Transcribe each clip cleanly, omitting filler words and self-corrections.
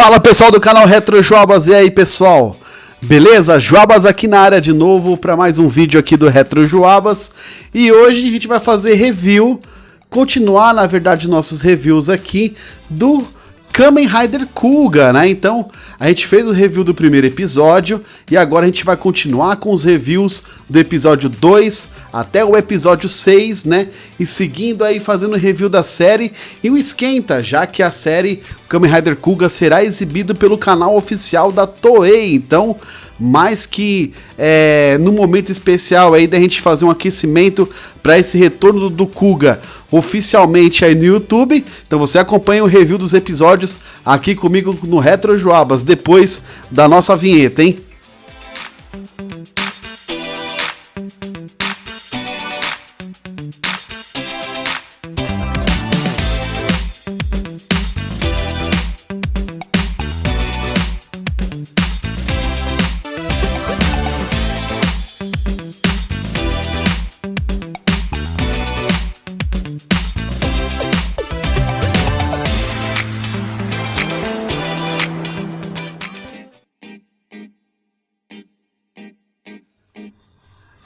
Fala pessoal do canal Retro Joabas, e aí pessoal? Beleza? Joabas aqui na área de novo para mais um vídeo aqui do Retro Joabas. E hoje a gente vai fazer review, continuar na verdade nossos reviews aqui do Kamen Rider Kuuga, né? Então a gente fez o review do primeiro episódio e agora a gente vai continuar com os reviews do episódio 2 até o episódio 6, né? E seguindo aí fazendo o review da série e o esquenta, já que a série Kamen Rider Kuuga será exibido pelo canal oficial da Toei. Então, mais que no momento especial aí da gente fazer um aquecimento para esse retorno do Kuuga oficialmente aí no YouTube. Então você acompanha o review dos episódios aqui comigo no Retro Joabas, depois da nossa vinheta, hein?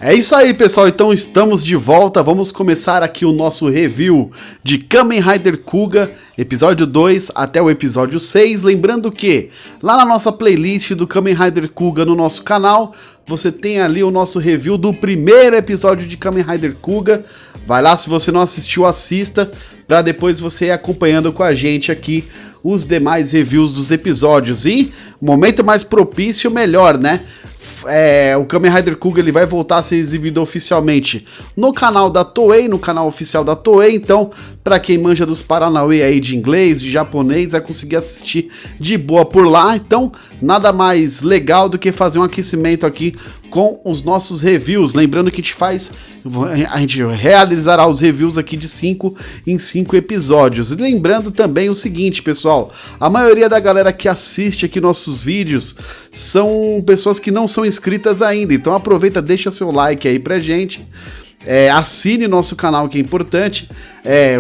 É isso aí pessoal, então estamos de volta, vamos começar aqui o nosso review de Kamen Rider Kuuga, episódio 2 até o episódio 6, lembrando que lá na nossa playlist do Kamen Rider Kuuga no nosso canal, você tem ali o nosso review do primeiro episódio de Kamen Rider Kuuga. Vai lá, se você não assistiu, assista, para depois você ir acompanhando com a gente aqui os demais reviews dos episódios. E momento mais propício, melhor, né? O Kamen Rider Kuuga ele vai voltar a ser exibido oficialmente no canal da Toei, no canal oficial da Toei. Então, para quem manja dos Paranauê aí de inglês, de japonês, vai conseguir assistir de boa por lá. Então, nada mais legal do que fazer um aquecimento aqui com os nossos reviews. Lembrando que a gente realizará os reviews aqui de 5 em 5 episódios. E lembrando também o seguinte, pessoal, a maioria da galera que assiste aqui nossos vídeos são pessoas que não são inscritas ainda, então aproveita, deixa seu like aí pra gente. Assine nosso canal, que é importante,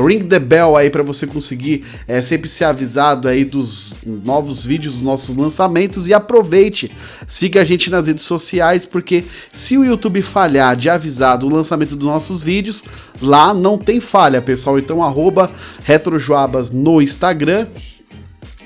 ring the bell aí para você conseguir sempre ser avisado aí dos novos vídeos, dos nossos lançamentos, e aproveite, siga a gente nas redes sociais, porque se o YouTube falhar de avisar do lançamento dos nossos vídeos, lá não tem falha, pessoal. Então @RetroJoabas no Instagram,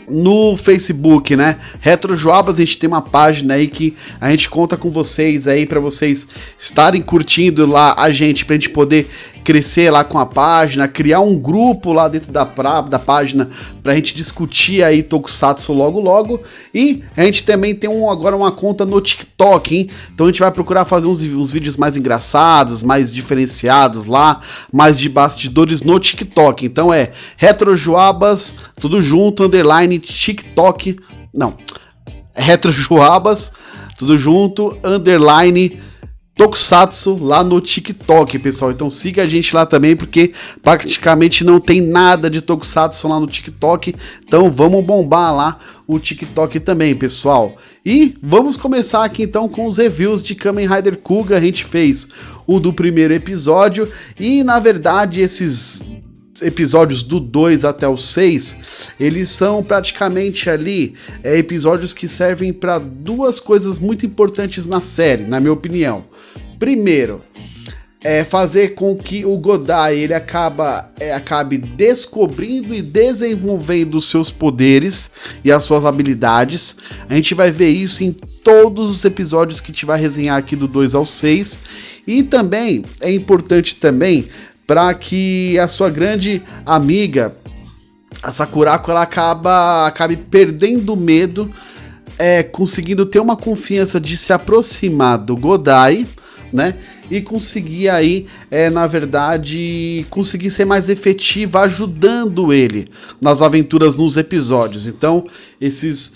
no Facebook, né? Retro Joabas, a gente tem uma página aí que a gente conta com vocês aí para vocês estarem curtindo lá a gente, pra gente poder crescer lá com a página, criar um grupo lá dentro da página pra gente discutir aí Tokusatsu logo logo. E a gente também tem agora uma conta no TikTok, hein? Então a gente vai procurar fazer uns vídeos mais engraçados, mais diferenciados lá, mais de bastidores no TikTok. Então Retro Joabas, tudo junto, underline TikTok, não, Retro Joabas, tudo junto, underline Tokusatsu lá no TikTok, pessoal. Então siga a gente lá também, porque praticamente não tem nada de Tokusatsu lá no TikTok. Então vamos bombar lá o TikTok também, pessoal. E vamos começar aqui então com os reviews de Kamen Rider Kuuga. A gente fez o do primeiro episódio e na verdade esses episódios do 2 até o 6, eles são praticamente ali episódios que servem para duas coisas muito importantes na série, na minha opinião. Primeiro, fazer com que o Godai ele acabe descobrindo e desenvolvendo os seus poderes e as suas habilidades. A gente vai ver isso em todos os episódios que a gente vai resenhar aqui do 2 ao 6. E também é importante também para que a sua grande amiga, a Sakurako, ela acabe perdendo o medo, conseguindo ter uma confiança de se aproximar do Godai, né? E conseguir aí, na verdade, conseguir ser mais efetiva ajudando ele nas aventuras nos episódios. Então, esses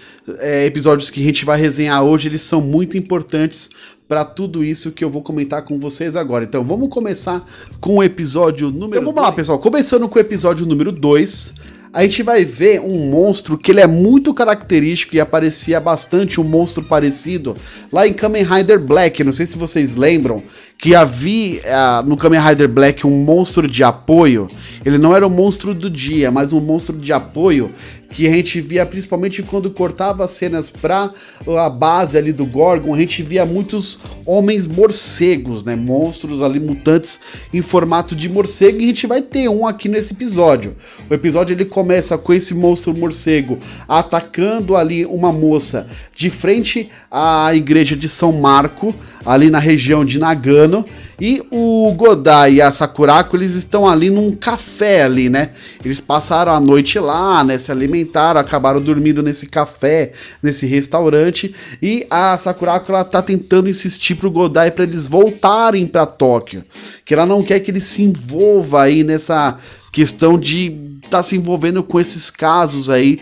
episódios que a gente vai resenhar hoje, eles são muito importantes para tudo isso que eu vou comentar com vocês agora. Então vamos começar com o episódio número 2. Então vamos lá, pessoal, começando com o episódio número 2, a gente vai ver um monstro que ele é muito característico e aparecia bastante um monstro parecido lá em Kamen Rider Black. Não sei se vocês lembram que havia no Kamen Rider Black um monstro de apoio. Ele não era um monstro do dia, mas um monstro de apoio que a gente via principalmente quando cortava as cenas pra a base ali do Gorgon, a gente via muitos homens morcegos, né, monstros ali, mutantes em formato de morcego, e a gente vai ter um aqui nesse episódio. O episódio ele começa com esse monstro morcego atacando ali uma moça de frente à igreja de São Marco, ali na região de Nagano, e o Godai e a Sakurako, eles estão ali num café ali, né? Eles passaram a noite lá, né? Se alimentaram, acabaram dormindo nesse café, nesse restaurante, e a Sakurako, ela tá tentando insistir pro Godai para eles voltarem para Tóquio, que ela não quer que ele se envolva aí nessa questão de estar se envolvendo com esses casos aí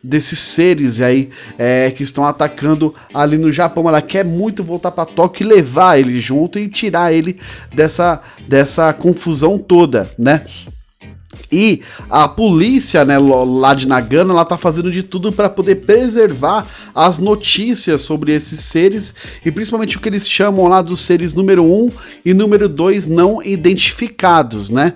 desses seres aí que estão atacando ali no Japão. Ela quer muito voltar para Tóquio e levar ele junto e tirar ele dessa confusão toda, né? E a polícia, né, lá de Nagano, ela tá fazendo de tudo para poder preservar as notícias sobre esses seres, e principalmente o que eles chamam lá dos seres número 1 e número 2 não identificados, né?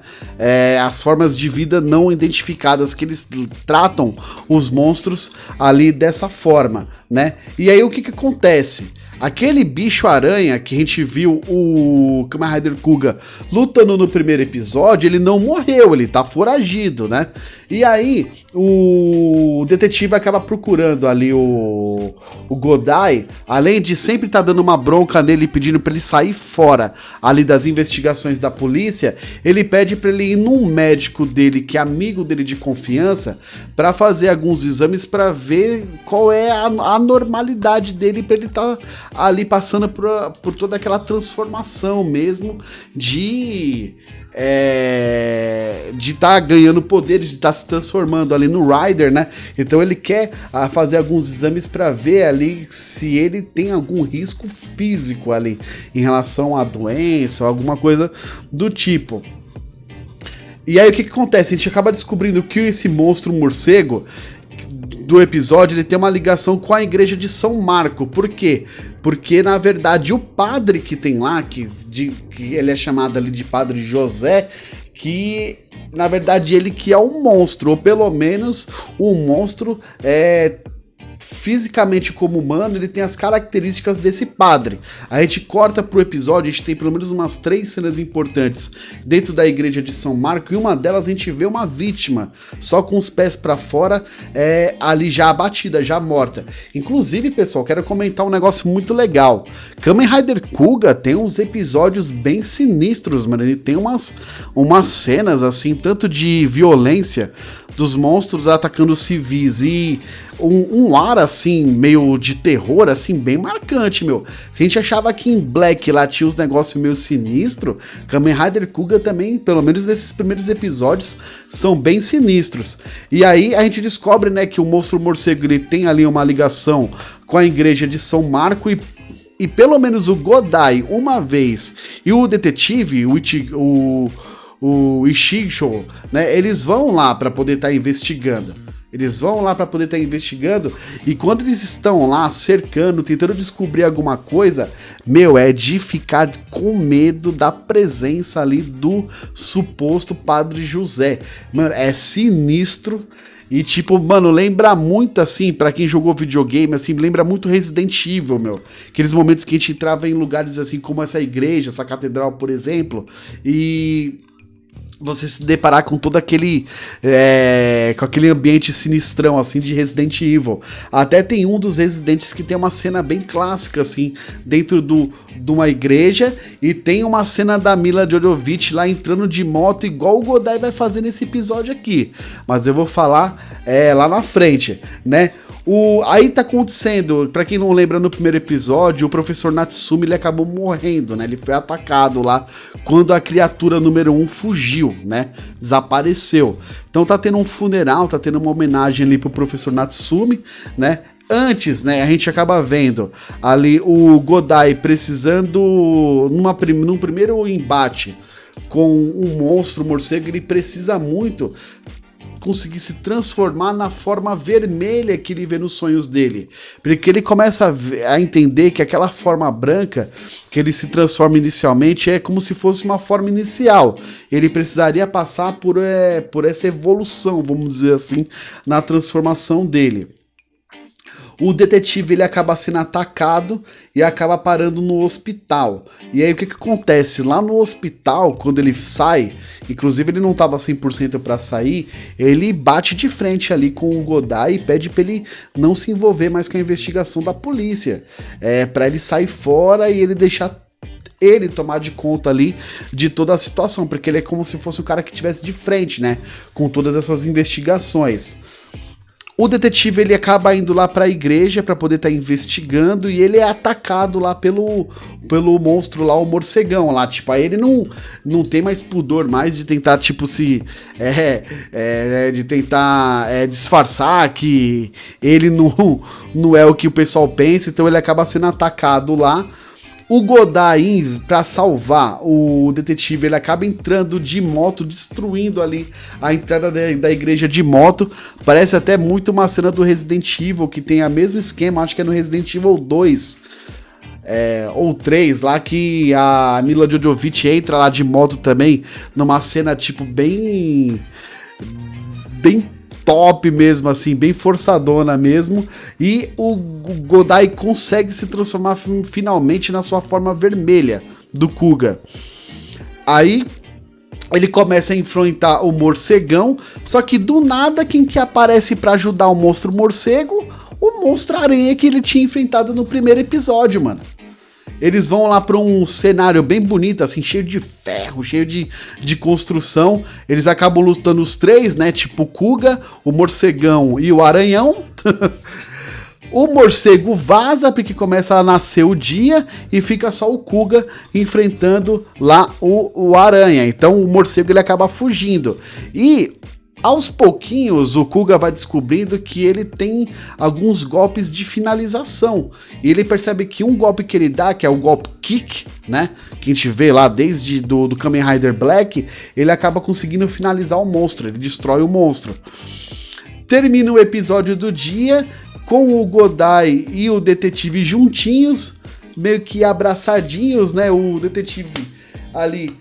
As formas de vida não identificadas, que eles tratam os monstros ali dessa forma, né? E aí o que acontece? Aquele bicho-aranha que a gente viu o Kamen Rider Kuga lutando no primeiro episódio, ele não morreu, ele tá foragido, né? E aí o detetive acaba procurando ali o Godai, além de sempre estar dando uma bronca nele, pedindo para ele sair fora ali das investigações da polícia, ele pede para ele ir num médico dele, que é amigo dele de confiança, para fazer alguns exames para ver qual é a normalidade dele, para ele estar ali passando por toda aquela transformação mesmo de estar ganhando poderes, de estar se transformando ali no Rider, né? Então ele quer fazer alguns exames para ver ali se ele tem algum risco físico ali em relação à doença ou alguma coisa do tipo. E aí o que acontece? A gente acaba descobrindo que esse monstro morcego do episódio, ele tem uma ligação com a igreja de São Marco. Por quê? Porque, na verdade, o padre que tem lá, que ele é chamado ali de Padre José, que, na verdade, ele que é um monstro, ou pelo menos o monstro fisicamente como humano, ele tem as características desse padre. A gente corta pro episódio, a gente tem pelo menos umas 3 cenas importantes dentro da igreja de São Marco, e uma delas a gente vê uma vítima, só com os pés para fora, ali já abatida, já morta. Inclusive, pessoal, quero comentar um negócio muito legal. Kamen Rider Kuga tem uns episódios bem sinistros, mano. Ele tem umas cenas, assim, tanto de violência dos monstros atacando civis e um ar, assim, meio de terror, assim, bem marcante, meu. Se a gente achava que em Black lá tinha uns negócios meio sinistros, Kamen Rider Kuga também, pelo menos nesses primeiros episódios, são bem sinistros. E aí a gente descobre, né, que o monstro morcego, ele tem ali uma ligação com a igreja de São Marco, e pelo menos o Godai, uma vez, e o detetive, o Ishijo, né, eles vão lá para poder estar investigando. E quando eles estão lá cercando, tentando descobrir alguma coisa, meu, é de ficar com medo da presença ali do suposto Padre José. Mano, é sinistro. E tipo, mano, lembra muito, assim, pra quem jogou videogame, assim, lembra muito Resident Evil, meu. Aqueles momentos que a gente entrava em lugares assim como essa igreja, essa catedral, por exemplo, e você se deparar com todo aquele com aquele ambiente sinistrão, assim, de Resident Evil. Até tem um dos Residentes que tem uma cena bem clássica, assim, dentro de uma igreja, e tem uma cena da Mila Jovovich lá entrando de moto, igual o Godai vai fazer nesse episódio aqui, mas eu vou falar lá na frente, né? Aí tá acontecendo, pra quem não lembra, no primeiro episódio, o professor Natsumi, ele acabou morrendo, né? Ele foi atacado lá quando a criatura número 1 fugiu, né? Desapareceu. Então tá tendo um funeral, tá tendo uma homenagem ali pro professor Natsumi, né? Antes, né, a gente acaba vendo ali o Godai precisando, num primeiro embate com um monstro morcego, ele precisa muito conseguir se transformar na forma vermelha que ele vê nos sonhos dele. Porque ele começa a entender que aquela forma branca que ele se transforma inicialmente é como se fosse uma forma inicial. Ele precisaria passar por essa evolução, vamos dizer assim, na transformação dele. O detetive ele acaba sendo atacado e acaba parando no hospital. E aí o que acontece? Lá no hospital, quando ele sai, inclusive ele não estava 100% para sair, ele bate de frente ali com o Godai e pede para ele não se envolver mais com a investigação da polícia. Para ele sair fora e ele deixar ele tomar de conta ali de toda a situação, porque ele é como se fosse um cara que estivesse de frente, né, com todas essas investigações. O detetive ele acaba indo lá para a igreja para poder estar investigando e ele é atacado lá pelo monstro lá, o morcegão lá, tipo, aí ele não tem mais pudor mais de tentar, tipo, de tentar disfarçar que ele não é o que o pessoal pensa, então ele acaba sendo atacado lá. O Godai, para salvar o detetive, ele acaba entrando de moto, destruindo ali a entrada da igreja de moto. Parece até muito uma cena do Resident Evil, que tem o mesmo esquema, acho que é no Resident Evil 2 ou 3, lá que a Mila Jovovich entra lá de moto também, numa cena tipo bem top mesmo, assim, bem forçadona mesmo, e o Godai consegue se transformar finalmente na sua forma vermelha do Kuga. Aí ele começa a enfrentar o morcegão, só que do nada quem que aparece para ajudar o monstro morcego? O monstro aranha que ele tinha enfrentado no primeiro episódio, mano. Eles vão lá para um cenário bem bonito, assim, cheio de ferro, cheio de construção. Eles acabam lutando os três, né? Tipo o Kuga, o morcegão e o aranhão. O morcego vaza porque começa a nascer o dia e fica só o Kuga enfrentando lá o aranha. Então o morcego ele acaba fugindo. E aos pouquinhos, o Kuga vai descobrindo que ele tem alguns golpes de finalização. E ele percebe que um golpe que ele dá, que é o golpe Kick, né? Que a gente vê lá desde do Kamen Rider Black, ele acaba conseguindo finalizar o monstro, ele destrói o monstro. Termina o episódio do dia com o Godai e o detetive juntinhos, meio que abraçadinhos, né? O detetive ali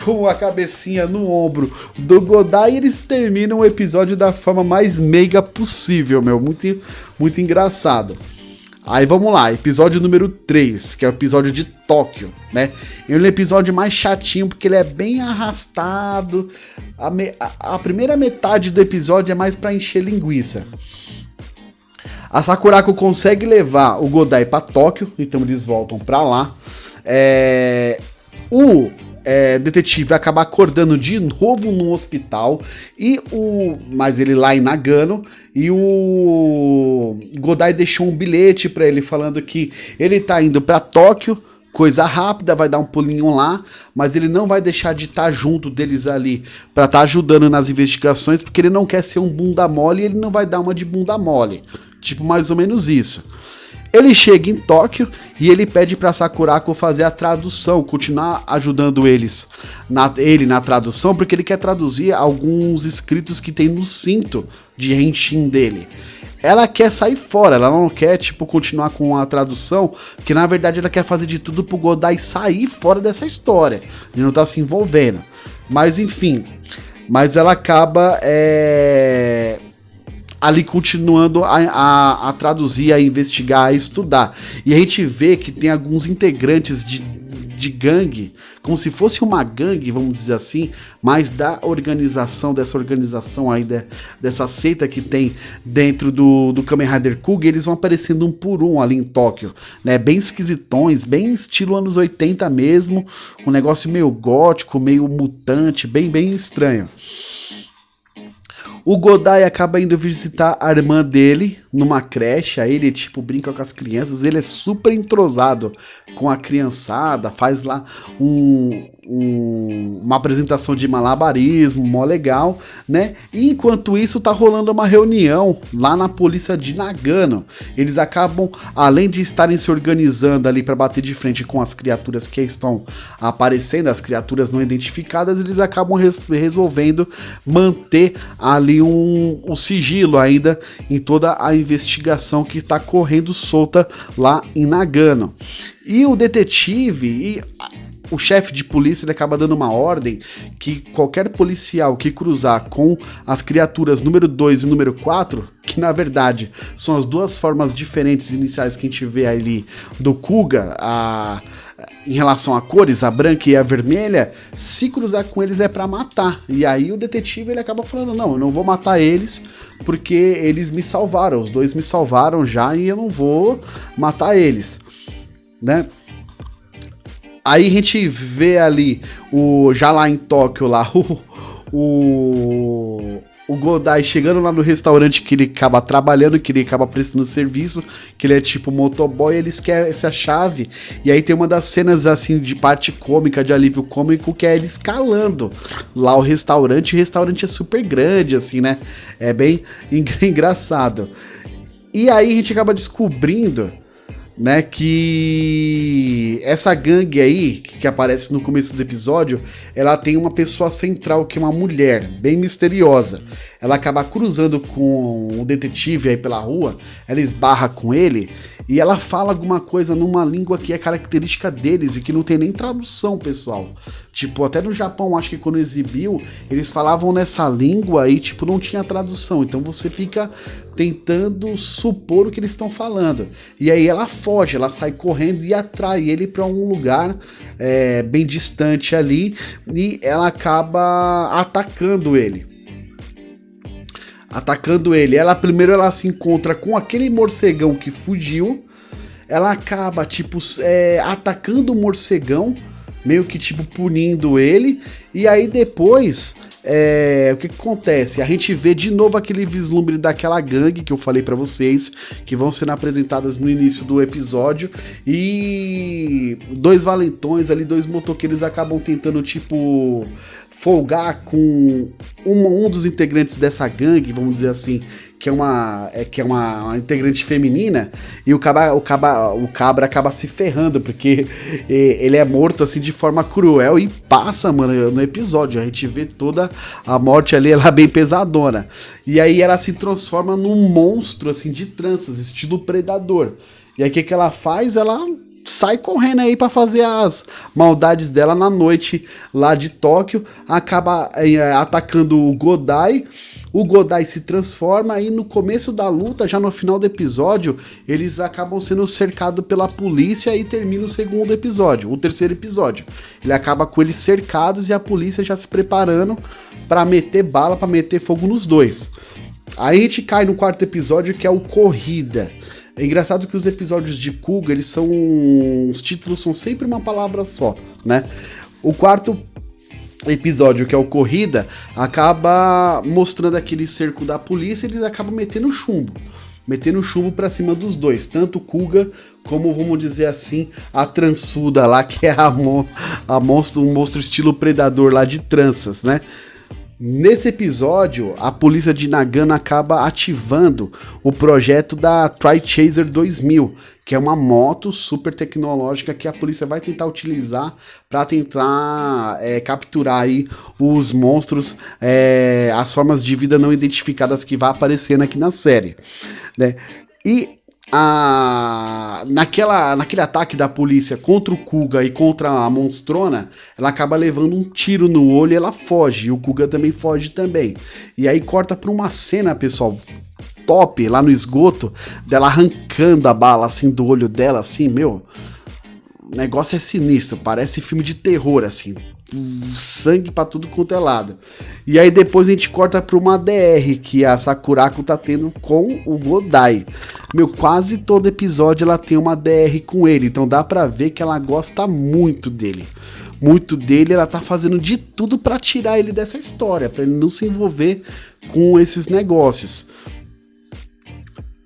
com a cabecinha no ombro do Godai, e eles terminam o episódio da forma mais meiga possível, meu, muito engraçado. Aí vamos lá, episódio número 3, que é o episódio de Tóquio, né? É um episódio mais chatinho, porque ele é bem arrastado, a primeira metade do episódio é mais pra encher linguiça. A Sakurako consegue levar o Godai pra Tóquio, então eles voltam pra lá. O detetive acaba acordando de novo no hospital, mas ele lá em Nagano, e o Godai deixou um bilhete para ele falando que ele tá indo para Tóquio, coisa rápida, vai dar um pulinho lá, mas ele não vai deixar de estar junto deles ali para estar ajudando nas investigações, porque ele não quer ser um bunda mole e ele não vai dar uma de bunda mole, tipo mais ou menos isso. Ele chega em Tóquio e ele pede para Sakurako fazer a tradução, continuar ajudando ele na tradução, porque ele quer traduzir alguns escritos que tem no cinto de Henshin dele. Ela quer sair fora, ela não quer continuar com a tradução, porque na verdade ela quer fazer de tudo pro Godai sair fora dessa história, ele não tá se envolvendo. Mas enfim, ela acaba ali continuando a traduzir, a investigar, a estudar. E a gente vê que tem alguns integrantes de gangue, como se fosse uma gangue, vamos dizer assim, mas dessa organização aí, dessa seita que tem dentro do Kamen Rider Kuga, eles vão aparecendo um por um ali em Tóquio, né? Bem esquisitões, bem estilo anos 80 mesmo, um negócio meio gótico, meio mutante, bem estranho. O Godai acaba indo visitar a irmã dele numa creche, aí ele brinca com as crianças, ele é super entrosado com a criançada, faz lá uma apresentação de malabarismo, mó legal, né? E enquanto isso tá rolando uma reunião lá na polícia de Nagano. Eles acabam, além de estarem se organizando ali para bater de frente com as criaturas que estão aparecendo, as criaturas não identificadas, eles acabam resolvendo manter ali o sigilo ainda em toda a investigação que está correndo solta lá em Nagano. E o detetive e o chefe de polícia, ele acaba dando uma ordem que qualquer policial que cruzar com as criaturas número 2 e número 4, que na verdade são as duas formas diferentes iniciais que a gente vê ali do Kuga, em relação a cores, a branca e a vermelha, se cruzar com eles é pra matar. E aí o detetive, ele acaba falando, não, eu não vou matar eles porque eles me salvaram, os dois me salvaram já e eu não vou matar eles, né? Aí a gente vê ali, já lá em Tóquio, lá, o Godai chegando lá no restaurante que ele acaba trabalhando, que ele acaba prestando serviço, que ele é tipo motoboy, ele esquece essa chave, e aí tem uma das cenas assim de parte cômica, de alívio cômico, que é ele escalando lá o restaurante é super grande, assim, né? É bem engraçado. E aí a gente acaba descobrindo, né, que essa gangue aí, que aparece no começo do episódio, ela tem uma pessoa central, que é uma mulher, bem misteriosa. Ela acaba cruzando com o detetive aí pela rua, ela esbarra com ele, e ela fala alguma coisa numa língua que é característica deles, e que não tem nem tradução, pessoal. Tipo, até no Japão, acho que quando exibiu, eles falavam nessa língua e, tipo, não tinha tradução. Então você fica tentando supor o que eles estão falando. E aí ela foge, ela sai correndo e atrai ele para um lugar bem distante ali. E ela acaba atacando ele. Primeiro ela se encontra com aquele morcegão que fugiu. Ela acaba, tipo, atacando o morcegão, meio que tipo punindo ele, e aí depois o que acontece? A gente vê de novo aquele vislumbre daquela gangue que eu falei pra vocês, que vão sendo apresentadas no início do episódio, e dois valentões ali, dois motoqueiros acabam tentando tipo folgar com um dos integrantes dessa gangue, vamos dizer assim, que é uma integrante feminina, e o cabra acaba se ferrando, porque ele é morto assim de forma cruel e passa, mano, no episódio. A gente vê toda a morte ali, ela é bem pesadona. E aí ela se transforma num monstro assim de tranças, estilo predador. E aí o que ela faz? Ela sai correndo aí pra fazer as maldades dela na noite lá de Tóquio, acaba atacando o Godai. O Godai se transforma e no começo da luta, já no final do episódio, eles acabam sendo cercados pela polícia e termina o terceiro episódio. Ele acaba com eles cercados e a polícia já se preparando pra meter bala, pra meter fogo nos dois. Aí a gente cai no quarto episódio, que é o Corrida. É engraçado que os episódios de Kuga, os títulos são sempre uma palavra só, né? O quarto episódio, que é o Corrida, acaba mostrando aquele cerco da polícia, e eles acabam metendo chumbo pra cima dos dois, tanto o Kuga como, vamos dizer assim, a trançuda lá, que é um monstro estilo predador lá de tranças, né? Nesse episódio, a polícia de Nagano acaba ativando o projeto da Tri-Chaser 2000, que é uma moto super tecnológica que a polícia vai tentar utilizar para tentar capturar aí os monstros, as formas de vida não identificadas que vai aparecendo aqui na série, né? E naquele ataque da polícia contra o Kuga e contra a monstrona, ela acaba levando um tiro no olho e ela foge, e o Kuga também foge também. E aí corta pra uma cena, pessoal, top, lá no esgoto, dela arrancando a bala assim do olho dela, assim, meu, o negócio é sinistro, parece filme de terror, assim, sangue pra tudo quanto é lado. E aí depois a gente corta pra uma DR que a Sakurako tá tendo com o Godai. Meu, quase todo episódio ela tem uma DR com ele, então dá pra ver que ela gosta muito dele. Ela tá fazendo de tudo pra tirar ele dessa história, pra ele não se envolver com esses negócios.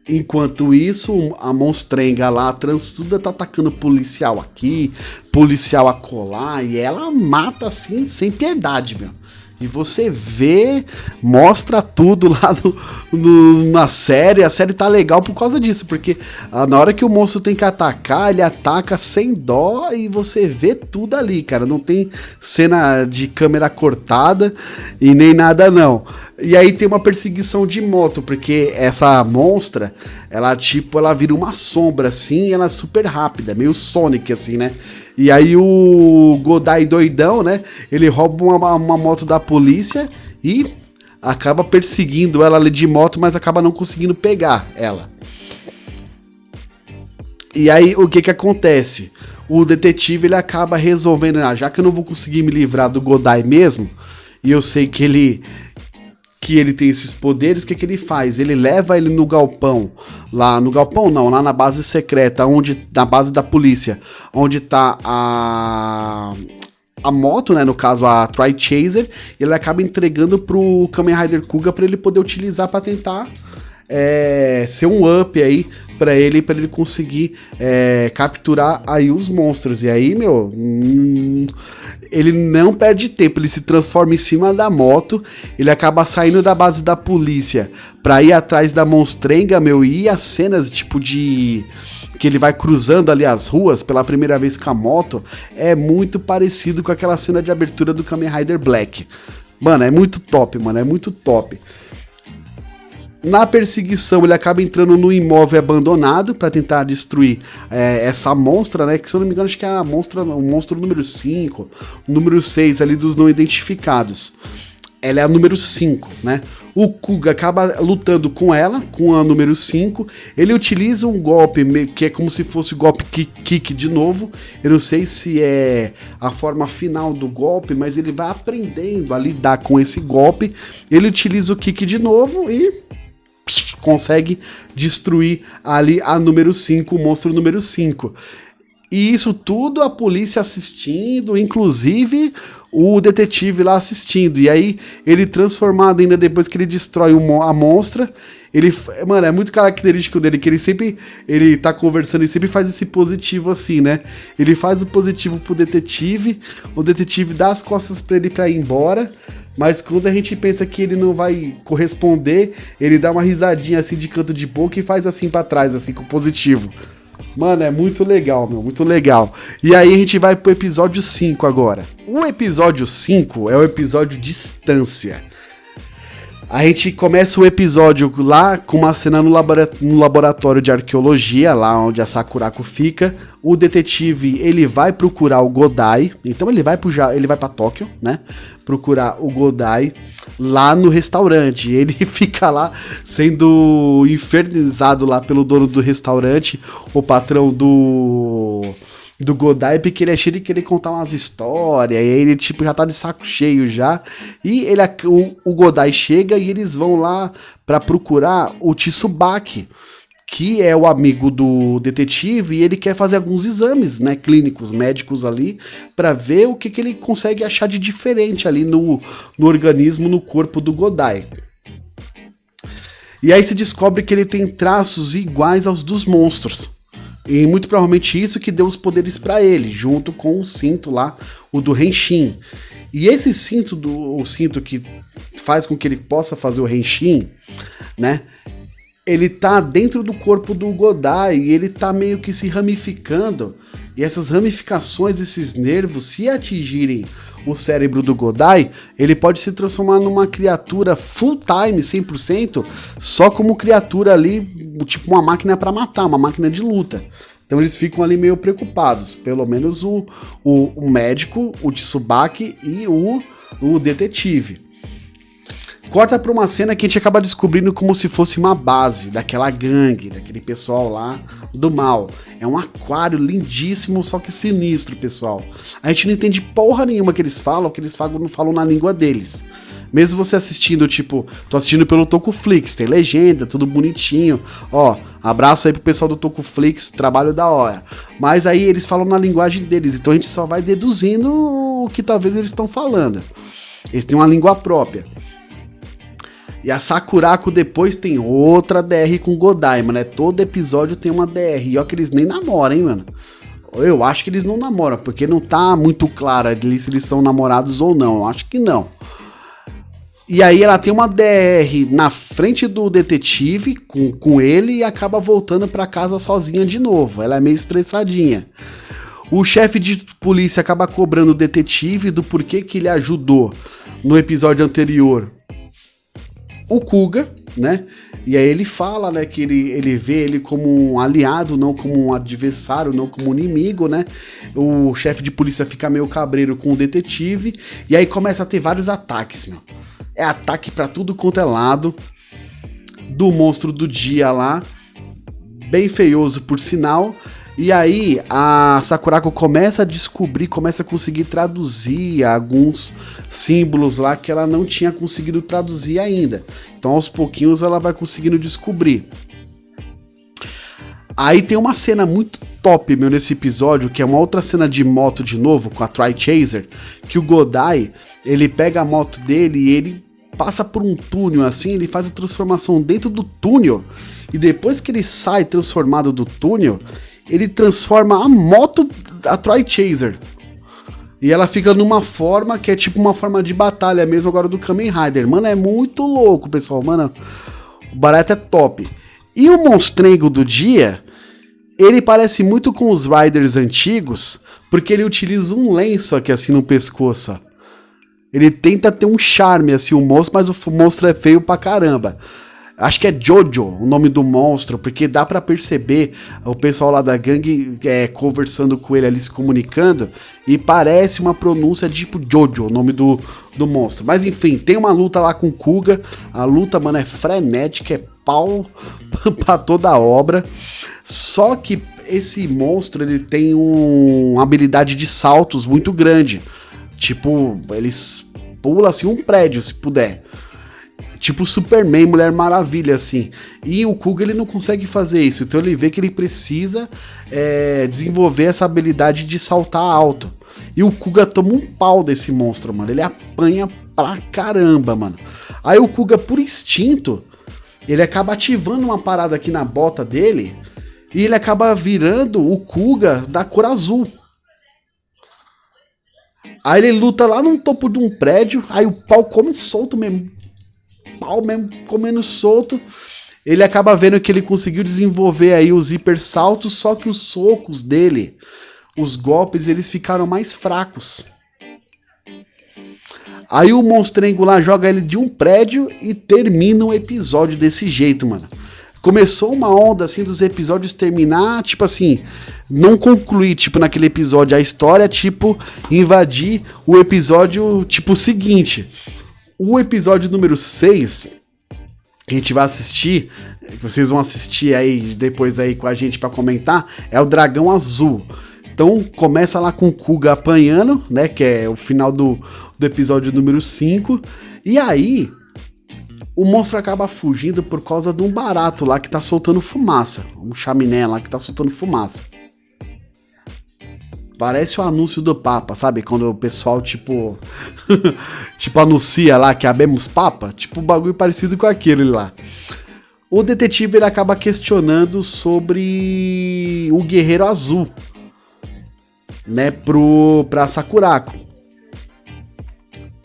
Enquanto isso, a monstrenga lá, a transuda, tá atacando policial aqui, policial acolá, e ela mata assim, sem piedade, meu. E você vê, mostra tudo lá na série. A série tá legal por causa disso, porque na hora que o monstro tem que atacar, ele ataca sem dó e você vê tudo ali, cara. Não tem cena de câmera cortada e nem nada, não. E aí tem uma perseguição de moto, porque essa monstra, ela vira uma sombra assim, e ela é super rápida, meio Sonic assim, né? E aí o Godai doidão, né? Ele rouba uma moto da polícia e acaba perseguindo ela ali de moto, mas acaba não conseguindo pegar ela. E aí o que acontece? O detetive ele acaba resolvendo, já que eu não vou conseguir me livrar do Godai mesmo, e eu sei que ele tem esses poderes, o que ele faz? Ele leva ele no galpão, lá na base secreta, na base da polícia, onde tá a moto, né, no caso a Tri-Chaser, e ele acaba entregando pro Kamen Rider Kuga para ele poder utilizar para tentar ser um up aí para ele conseguir capturar aí os monstros. E aí, meu, ele não perde tempo, ele se transforma em cima da moto, ele acaba saindo da base da polícia pra ir atrás da monstrenga, meu, e as cenas tipo de que ele vai cruzando ali as ruas pela primeira vez com a moto é muito parecido com aquela cena de abertura do Kamen Rider Black. Mano, é muito top, mano, é muito top. Na perseguição, ele acaba entrando no imóvel abandonado para tentar destruir essa monstra, né? Que se eu não me engano, acho que é o monstro número 5, o número 6 ali dos não identificados. Ela é a número 5, né? O Kuga acaba lutando com ela, com a número 5. Ele utiliza um golpe que é como se fosse o golpe kick de novo. Eu não sei se é a forma final do golpe, mas ele vai aprendendo a lidar com esse golpe. Ele utiliza o kick de novo e consegue destruir ali a número 5, o monstro número 5. E isso tudo a polícia assistindo, inclusive o detetive lá assistindo. E aí ele transformado ainda depois que ele destrói a monstra, mano, é muito característico dele que ele tá conversando e sempre faz esse positivo assim, né? Ele faz o positivo pro detetive, o detetive dá as costas pra ele pra ir embora, mas quando a gente pensa que ele não vai corresponder, ele dá uma risadinha assim de canto de boca e faz assim pra trás, assim, com positivo. Mano, é muito legal, meu, muito legal. E aí a gente vai pro episódio 5 agora. O episódio 5 é o episódio Distância. A gente começa o episódio lá com uma cena no laboratório de arqueologia, lá onde a Sakurako fica. O detetive, ele vai procurar o Godai, então ele vai pra Tóquio, né? Procurar o Godai lá no restaurante. Ele fica lá sendo infernizado lá pelo dono do restaurante, o patrão do Godai, porque ele é cheio de querer contar umas histórias, e aí ele tipo já tá de saco cheio já, e o Godai chega e eles vão lá pra procurar o Tsubaki, que é o amigo do detetive, e ele quer fazer alguns exames, né, clínicos, médicos ali, pra ver o que ele consegue achar de diferente ali no organismo, no corpo do Godai. E aí se descobre que ele tem traços iguais aos dos monstros. E muito provavelmente isso que deu os poderes para ele, junto com o cinto lá, o do Henshin. E esse cinto, o cinto que faz com que ele possa fazer o Henshin, né? Ele tá dentro do corpo do Godai e ele tá meio que se ramificando. E essas ramificações, esses nervos, se atingirem o cérebro do Godai, ele pode se transformar numa criatura full time, 100%, só como criatura ali, tipo uma máquina para matar, uma máquina de luta. Então eles ficam ali meio preocupados, pelo menos o médico, o Tsubaki e o detetive. Corta pra uma cena que a gente acaba descobrindo como se fosse uma base daquela gangue, daquele pessoal lá do mal. É um aquário lindíssimo, só que sinistro, pessoal. A gente não entende porra nenhuma que eles falam não falam na língua deles. Mesmo você assistindo, tipo, tô assistindo pelo Tokuflix, tem legenda, tudo bonitinho. Ó, abraço aí pro pessoal do Tokuflix, trabalho da hora. Mas aí eles falam na linguagem deles, então a gente só vai deduzindo o que talvez eles estão falando. Eles têm uma língua própria. E a Sakurako depois tem outra DR com o Godai, mano. Todo episódio tem uma DR. E ó que eles nem namoram, hein, mano. Eu acho que eles não namoram, porque não tá muito claro se eles são namorados ou não. Eu acho que não. E aí ela tem uma DR na frente do detetive com ele e acaba voltando pra casa sozinha de novo. Ela é meio estressadinha. O chefe de polícia acaba cobrando o detetive do porquê que ele ajudou no episódio anterior o Kuga, né? E aí ele fala, né, que ele vê ele como um aliado, não como um adversário, não como um inimigo, né? O chefe de polícia fica meio cabreiro com o detetive e aí começa a ter vários ataques, meu. É ataque pra tudo quanto é lado do monstro do dia lá, bem feioso por sinal. E aí a Sakurako começa a descobrir, começa a conseguir traduzir alguns símbolos lá que ela não tinha conseguido traduzir ainda. Então aos pouquinhos ela vai conseguindo descobrir. Aí tem uma cena muito top, meu, nesse episódio, que é uma outra cena de moto de novo, com a Tri-Chaser, que o Godai, ele pega a moto dele e ele passa por um túnel assim, ele faz a transformação dentro do túnel, e depois que ele sai transformado do túnel, ele transforma a moto, a Tri-Chaser, e ela fica numa forma que é tipo uma forma de batalha mesmo agora do Kamen Rider. Mano, é muito louco, pessoal, mano, o barato é top. E o monstrengo do dia, ele parece muito com os Riders antigos, porque ele utiliza um lenço aqui assim no pescoço. Ele tenta ter um charme assim, o monstro, mas o monstro é feio pra caramba. Acho que é Jojo o nome do monstro, porque dá pra perceber o pessoal lá da gangue conversando com ele ali, se comunicando, e parece uma pronúncia tipo Jojo, o nome do monstro. Mas enfim, tem uma luta lá com o Kuga, a luta, mano, é frenética, é pau pra toda a obra. Só que esse monstro, ele tem uma habilidade de saltos muito grande. Tipo, eles pulam assim um prédio, se puder. Tipo Superman, Mulher Maravilha, assim. E o Kuga, ele não consegue fazer isso. Então ele vê que ele precisa desenvolver essa habilidade de saltar alto. E o Kuga toma um pau desse monstro, mano. Ele apanha pra caramba, mano. Aí o Kuga, por instinto, ele acaba ativando uma parada aqui na bota dele. E ele acaba virando o Kuga da cor azul. Aí ele luta lá no topo de um prédio, aí o pau come solto mesmo. Pau mesmo comendo solto. Ele acaba vendo que ele conseguiu desenvolver aí os hipersaltos, só que os socos dele, os golpes, eles ficaram mais fracos. Aí o monstrengo lá joga ele de um prédio e termina o episódio desse jeito, mano. Começou uma onda, assim, dos episódios terminar, tipo assim, não concluir, tipo, naquele episódio a história, tipo, invadir o episódio, tipo, seguinte. O episódio número 6, que a gente vai assistir, que vocês vão assistir aí, depois aí com a gente pra comentar, é o Dragão Azul. Então, começa lá com o Kuga apanhando, né, que é o final do episódio número 5, e aí o monstro acaba fugindo por causa de um barato lá que tá soltando fumaça. Um chaminé lá que tá soltando fumaça. Parece o anúncio do Papa, sabe? Quando o pessoal, tipo... tipo, anuncia lá que abemos Papa. Tipo, um bagulho parecido com aquele lá. O detetive, ele acaba questionando sobre o Guerreiro Azul, né? Pra Sakurako.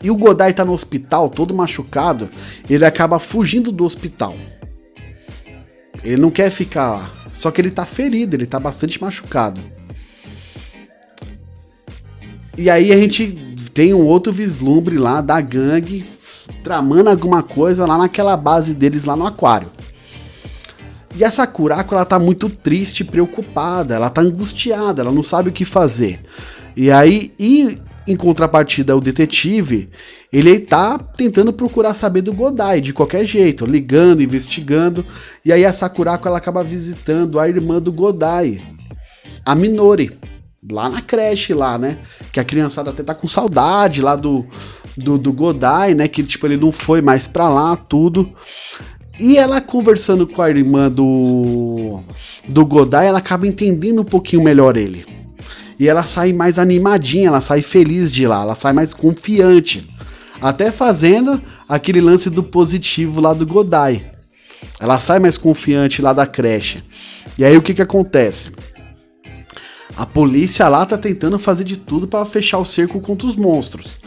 E o Godai tá no hospital, todo machucado, ele acaba fugindo do hospital. Ele não quer ficar lá, só que ele tá ferido, ele tá bastante machucado. E aí a gente tem um outro vislumbre lá da gangue, tramando alguma coisa lá naquela base deles lá no aquário. E a Sakurako, ela tá muito triste, preocupada, ela tá angustiada, ela não sabe o que fazer. E aí, em contrapartida, o detetive, ele tá tentando procurar saber do Godai, de qualquer jeito, ligando, investigando, e aí a Sakurako, ela acaba visitando a irmã do Godai, a Minori, lá na creche lá, né, que a criançada até tá com saudade lá do Godai, né, que tipo, ele não foi mais pra lá, tudo, e ela conversando com a irmã do Godai, ela acaba entendendo um pouquinho melhor ele. E ela sai mais animadinha, ela sai feliz de lá, ela sai mais confiante. Até fazendo aquele lance do positivo lá do Godai. Ela sai mais confiante lá da creche. E aí o que acontece? A polícia lá tá tentando fazer de tudo para fechar o cerco contra os monstros.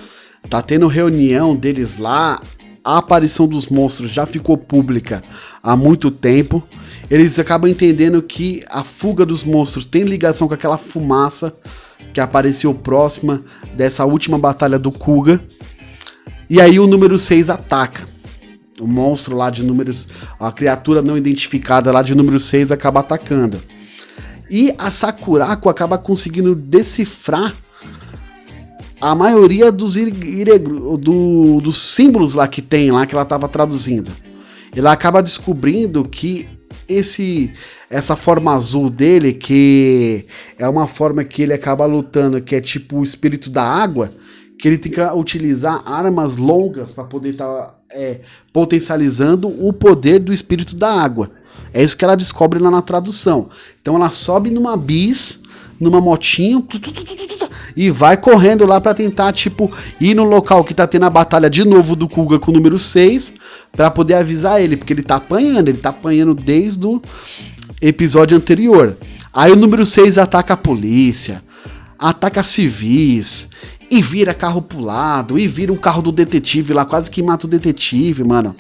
Tá tendo reunião deles lá. A aparição dos monstros já ficou pública há muito tempo. Eles acabam entendendo que a fuga dos monstros tem ligação com aquela fumaça que apareceu próxima dessa última batalha do Kuga. E aí o número 6 ataca. O monstro lá de números... A criatura não identificada lá de número 6 acaba atacando. E a Sakurako acaba conseguindo decifrar a maioria dos símbolos lá que tem lá, que ela estava traduzindo. Ela acaba descobrindo que essa forma azul dele, que é uma forma que ele acaba lutando, que é tipo o espírito da água, que ele tem que utilizar armas longas para poder estar potencializando o poder do espírito da água. É isso que ela descobre lá na tradução. Então ela sobe numa bis, numa motinho, e vai correndo lá pra tentar, tipo, ir no local que tá tendo a batalha de novo do Kuga com o número 6, pra poder avisar ele, porque ele tá apanhando desde o episódio anterior. Aí o número 6 ataca a polícia, ataca civis, e vira carro pro lado, e vira um carro do detetive lá, quase que mata o detetive, mano.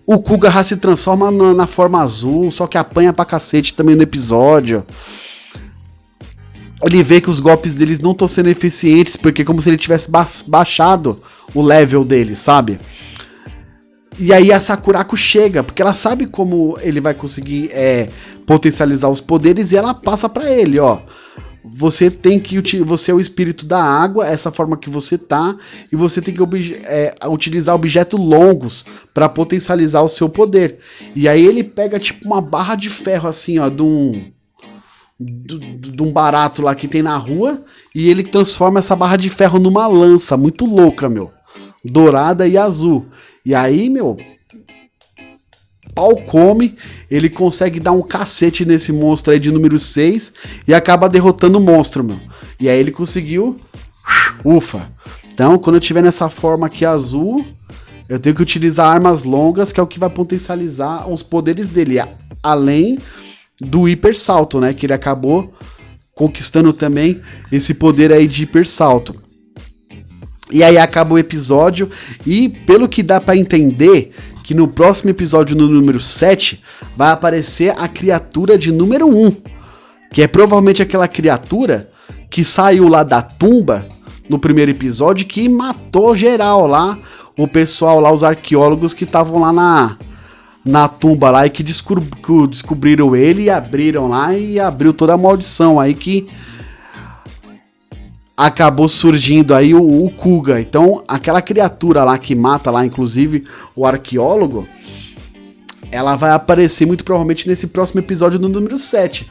O Kuga já se transforma na forma azul, só que apanha pra cacete também no episódio. Ele vê que os golpes deles não estão sendo eficientes, porque é como se ele tivesse baixado o level dele, sabe? E aí a Sakurako chega, porque ela sabe como ele vai conseguir potencializar os poderes, e ela passa pra ele, ó. Você é o espírito da água, essa forma que você tá, e você tem que utilizar objetos longos para potencializar o seu poder. E aí ele pega tipo uma barra de ferro assim, ó, de um barato lá que tem na rua, e ele transforma essa barra de ferro numa lança muito louca, meu, dourada e azul. E aí, meu, pau come, ele consegue dar um cacete nesse monstro aí de número 6 e acaba derrotando o monstro, meu. E aí ele conseguiu, ufa. Então, quando eu tiver nessa forma aqui azul, eu tenho que utilizar armas longas, que é o que vai potencializar os poderes dele, além do hipersalto, né, que ele acabou conquistando também esse poder aí de hipersalto. E aí acaba o episódio, e pelo que dá pra entender, que no próximo episódio, no número 7, vai aparecer a criatura de número 1, que é provavelmente aquela criatura que saiu lá da tumba no primeiro episódio, que matou geral lá, o pessoal lá, os arqueólogos que estavam lá na tumba lá, e que descobriram ele e abriram lá, e abriu toda a maldição aí que acabou surgindo aí o Kuga. Então aquela criatura lá que mata lá, inclusive o arqueólogo, ela vai aparecer muito provavelmente nesse próximo episódio no número 7.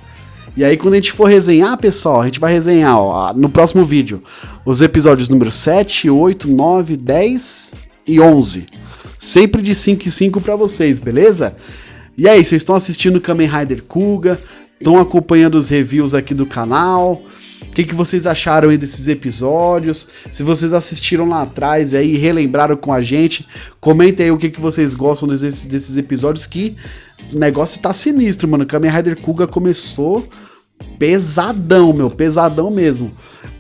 E aí quando a gente for resenhar, pessoal, a gente vai resenhar, ó, no próximo vídeo, os episódios número 7, 8, 9, 10 e 11. Sempre de 5 em 5 pra vocês, beleza? E aí, vocês estão assistindo Kamen Rider Kuga, estão acompanhando os reviews aqui do canal. O que vocês acharam aí desses episódios? Se vocês assistiram lá atrás aí e relembraram com a gente, comentem aí o que vocês gostam desses episódios, que o negócio tá sinistro, mano. Kamen Rider Kuga começou pesadão, meu, pesadão mesmo.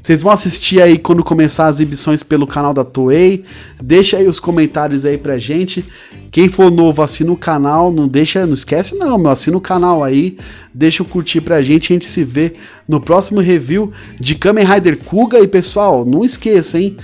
Vocês vão assistir aí quando começar as exibições pelo canal da Toei. Deixa aí os comentários aí pra gente. Quem for novo, assina o canal. Não esquece não, meu. Assina o canal aí. Deixa o curtir pra gente. A gente se vê no próximo review de Kamen Rider Kuga. E pessoal, não esqueça, hein?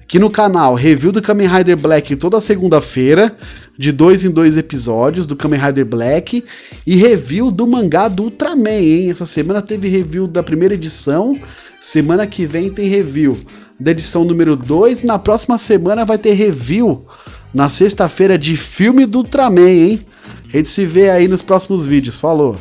Aqui no canal, review do Kamen Rider Black toda segunda-feira, de 2 em 2 episódios do Kamen Rider Black, e review do mangá do Ultraman, hein? Essa semana teve review da primeira edição, semana que vem tem review da edição número 2, na próxima semana vai ter review, na sexta-feira, de filme do Ultraman, hein? A gente se vê aí nos próximos vídeos, falou!